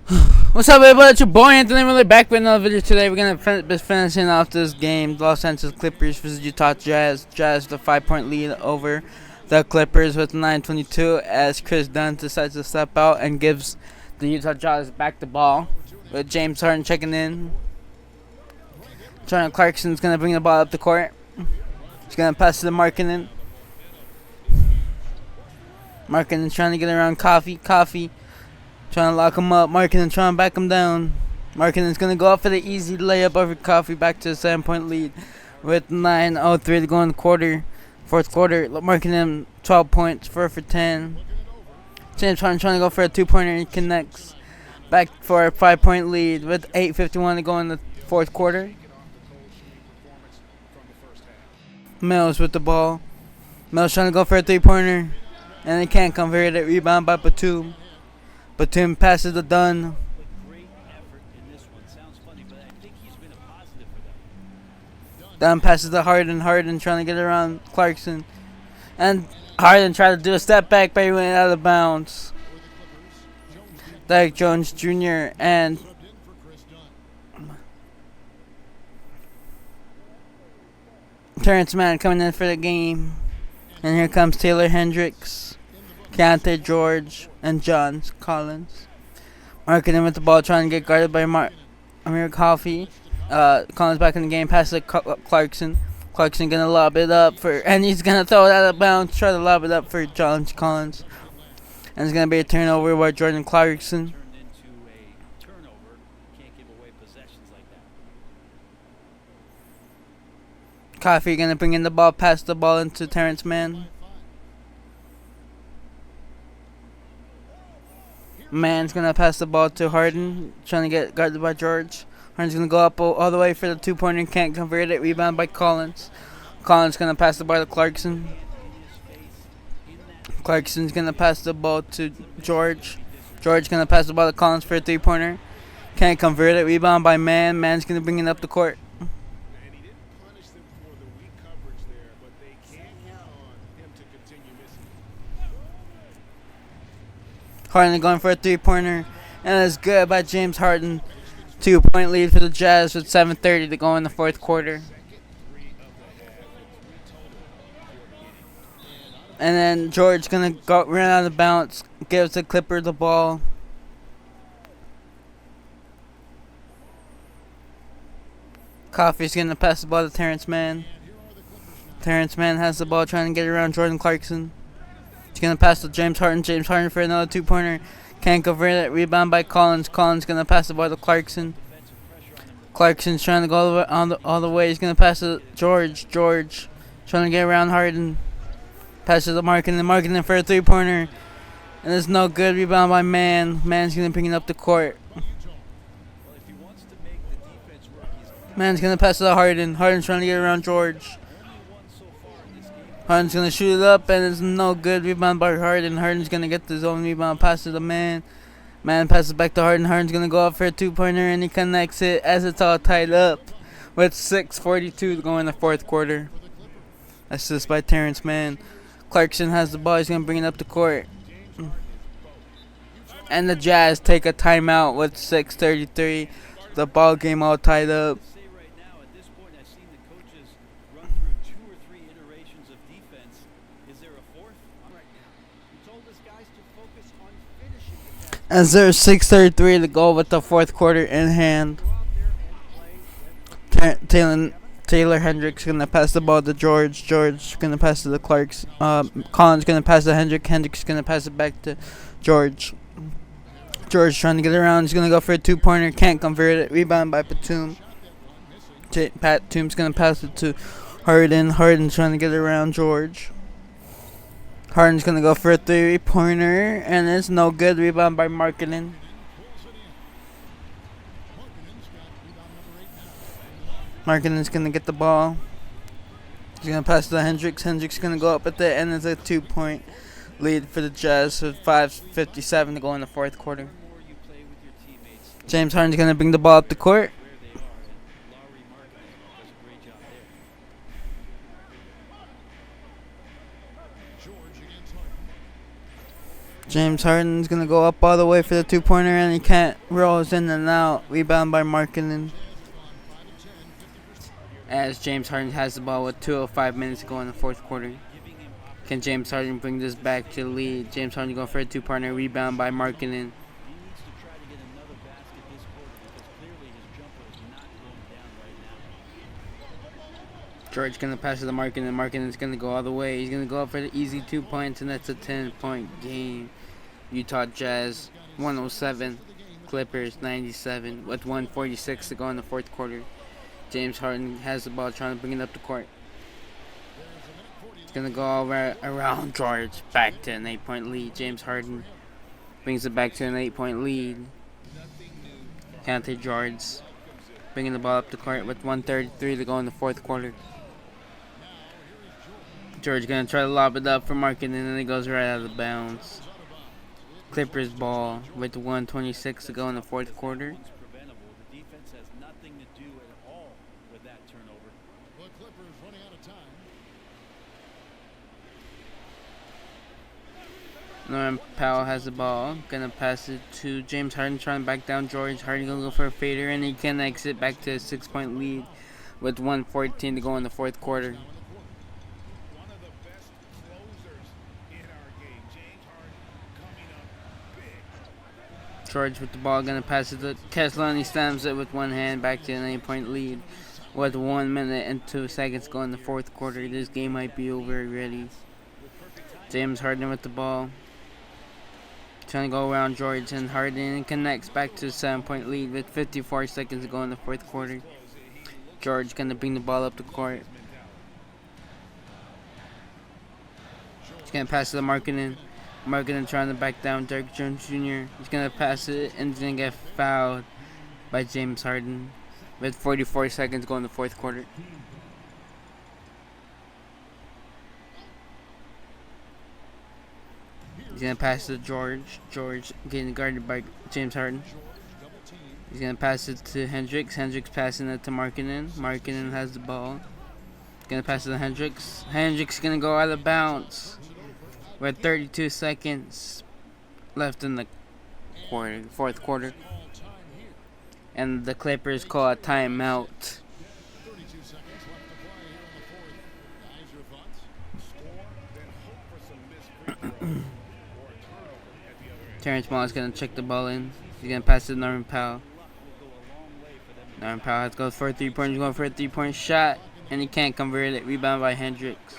What's up, everybody? It's your boy Anthony Miller back with another video today. We're gonna be finishing off this game, Los Angeles Clippers versus Utah Jazz. Jazz with a 5-point lead over the Clippers with 9:22 as Chris Dunn decides to step out and gives the Utah Jazz back the ball with James Harden checking in. Jordan Clarkson's gonna bring the ball up the court. He's gonna pass to the Markkanen. Markkanen trying to get around Coffee. Trying to lock him up. Markkanen trying to back him down. Markkanen's going to go up for the easy layup over Coffee back to a 7-point lead with 9:03 to go in the quarter. Fourth quarter, Markkanen 12 points, 4 for 10. James Harden trying to go for a 2-pointer and connects. Back for a 5-point lead with 8:51 to go in the fourth quarter. Mills with the ball. Mills trying to go for a 3-pointer. And he can't convert it. Rebound by Batum. Batum passes to Dunn. Dunn passes to Harden. Harden trying to get around Clarkson. And Harden tried to do a step back, but he went out of bounds. Derrick Jones Jr. and Terrence Mann coming in for the game. And here comes Taylor Hendricks, Keontae George, and John Collins. Markkanen with the ball, trying to get guarded by Amir Coffee. Collins back in the game, passes to Clarkson. Clarkson gonna lob it up and he's gonna throw it out of bounds. Try to lob it up for John Collins, and it's gonna be a turnover by Jordan Clarkson. Coffee gonna bring in the ball, pass the ball into Terrence Mann. Mann's gonna pass the ball to Harden, trying to get guarded by George. Harden's gonna go up all the way for the 2-pointer, can't convert it. Rebound by Collins. Collins gonna pass the ball to Clarkson. Clarkson's gonna pass the ball to George. George gonna pass the ball to Collins for a 3-pointer, can't convert it. Rebound by Mann. Mann's gonna bring it up the court. Harden going for a 3-pointer, and it's good by James Harden. 2-point lead for the Jazz with 7:30 to go in the fourth quarter. And then George gonna run out of bounds, gives the Clipper the ball. Coffee's gonna pass the ball to Terrence Mann. Terrence Mann has the ball, trying to get around Jordan Clarkson. He's going to pass to James Harden. James Harden for another 2-pointer. Can't convert it. Rebound by Collins. Collins going to pass the ball to Clarkson. Clarkson's trying to go all the way. He's going to pass to George. George trying to get around Harden. Passes to Markkanen. Markkanen for a 3-pointer. And it's no good. Rebound by Mann. Mann's going to bring it up the court. Mann's going to pass to Harden. Harden's trying to get around George. Harden's going to shoot it up, and it's no good. Rebound by Harden. Harden's going to get his own rebound. Pass to the Mann. Mann passes back to Harden. Harden's going to go up for a 2-pointer, and he connects it as it's all tied up with 6:42 to go in the fourth quarter. Assist by Terrence Mann. Clarkson has the ball. He's going to bring it up the court. And the Jazz take a timeout with 6:33. The ball game all tied up. As there's 6:33 to go with the fourth quarter in hand. Taylor Hendricks gonna pass the ball to George. George gonna pass to the Clarks. Collins gonna pass to Hendricks. Hendricks gonna pass it back to George. George trying to get around. He's gonna go for a 2-pointer. Can't convert it. Rebound by Batum. Batum's gonna pass it to Harden. Harden trying to get around George. Harden's going to go for a 3-pointer, and it's no good. Rebound by Markkanen. Markkanen's going to get the ball. He's going to pass to Hendricks. Hendricks going to go up at the end. It's a 2-point lead for the Jazz with 5:57 to go in the fourth quarter. James Harden's going to bring the ball up the court. James Harden's gonna go up all the way for the 2-pointer, and he can't. Rolls in and out. Rebound by Markkanen. As James Harden has the ball with 2:05 minutes to go in the fourth quarter. Can James Harden bring this back to the lead? James Harden going for a 2-pointer. Rebound by Markkanen. George gonna pass it to Markkanen. Markkanen's gonna go all the way. He's gonna go up for the easy 2 points, and that's a 10-point game. Utah Jazz 107, Clippers 97, with 1:46 to go in the fourth quarter. James Harden has the ball, trying to bring it up the court. He's gonna go all around George, back to an 8-point lead. James Harden brings it back to an 8-point lead. Counter George, bringing the ball up the court with 1:33 to go in the fourth quarter. George gonna try to lob it up for Markkanen, and it goes right out of bounds. Clippers ball with 1:26 to go in the fourth quarter. Norman Powell has the ball, gonna pass it to James Harden, trying to back down George. Harden gonna go for a fader, and he can exit back to a 6-point lead with 1:14 to go in the fourth quarter. George with the ball, gonna pass it to Kessler, and he stamps it with one hand back to an 8-point lead with 1 minute and 2 seconds to go in the fourth quarter. This game might be over already. James Harden with the ball, trying to go around George, and Harden connects back to a 7-point lead with 54 seconds to go in the fourth quarter. George gonna bring the ball up the court. He's gonna pass it to Markkanen. Markkanen trying to back down Derrick Jones Jr. He's gonna pass it, and he's gonna get fouled by James Harden with 44 seconds to go in the fourth quarter. He's gonna pass it to George. George getting guarded by James Harden. He's gonna pass it to Hendricks. Hendricks passing it to Markkanen. Markkanen has the ball. He's gonna pass it to Hendricks. Hendricks gonna go out of bounds with 32 seconds left in the fourth quarter. And the Clippers call a timeout. Terrence Moss is going to check the ball in. He's going to pass it to Norman Powell. Norman Powell has to go for a 3-point. He's going for a 3-point shot, and he can't convert it. Rebound by Hendricks.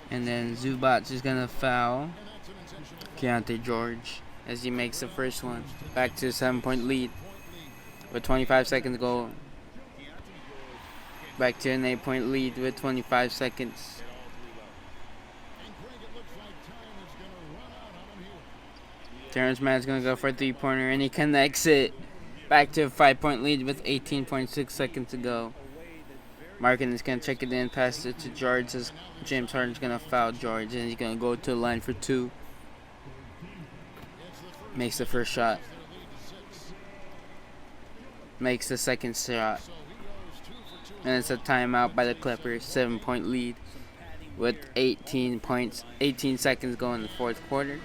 And then Zubac is going to foul Keontae George as he makes the first one. Back to a 7-point lead with 25 seconds to go. Back to an 8-point lead with 25 seconds. Terrence Mann's going to go for a 3-pointer, and he connects it. Back to a 5-point lead with 18.6 seconds to go. Markkanen is going to check it in, pass it to George as James Harden's going to foul George, and he's going to go to the line for 2. Makes the first shot. Makes the second shot. And it's a timeout by the Clippers. 7-point lead with 18 seconds to go in the fourth quarter.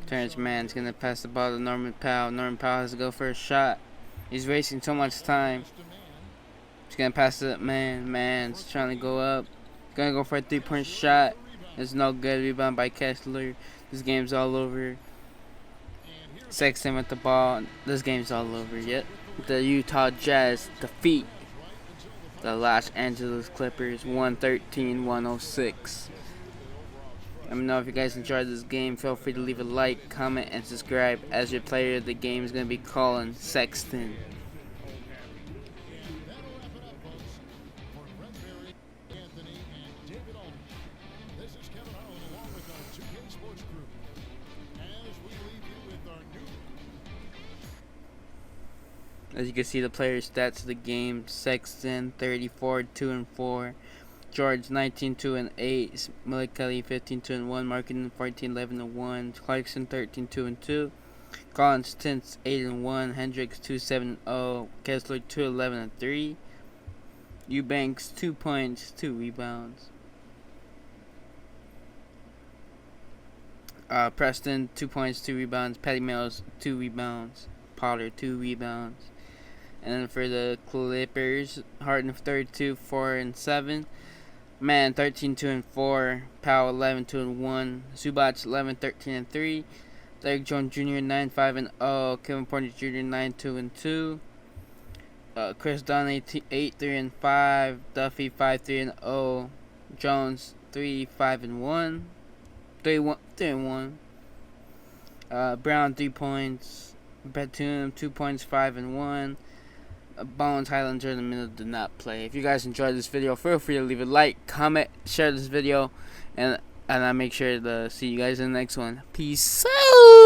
Terrence Mann's going to pass the ball to Norman Powell. Norman Powell has to go for a shot. He's wasting so much time. He's going to pass it to Mann. Mann's trying to go up. He's going to go for a 3-point shot. It's no good. Rebound by Kessler. This game's all over. Sexton with the ball. This game's all over. Yep. The Utah Jazz defeat the Los Angeles Clippers 113-106. Let me know if you guys enjoyed this game. Feel free to leave a like, comment, and subscribe, as your player of the game is going to be Colin Sexton. As you can see, the player stats of the game: Sexton 34, 2-4. George 19, 2-8, Malik Kelly 15, 2-1, Markkanen 14, 11-1, Clarkson 13, 2-2, Collins 8-1, Hendricks 2-7-0, Kessler 2-11-3, Eubanks 2 points, 2 rebounds. Preston 2 points, 2 rebounds. Patty Mills 2 rebounds. Pollard 2 rebounds. And then for the Clippers, Harden 32, 4-7. Man 13-2-4. Powell 11-2-1. Zubac 11-13-3. Derek Jones Jr. 9-5-0. Kevin Porter Jr. 9-2-2. Chris Donnelly 8-3-5. Duffy 5-3-0. Jones 3-5-1. 3-1. Brown 3 points. Batum 2 points, 5-1. Bones Highlander in the middle did not play. If you guys enjoyed this video, feel free to leave a like, comment, share this video, and I'll make sure to see you guys in the next one. Peace out.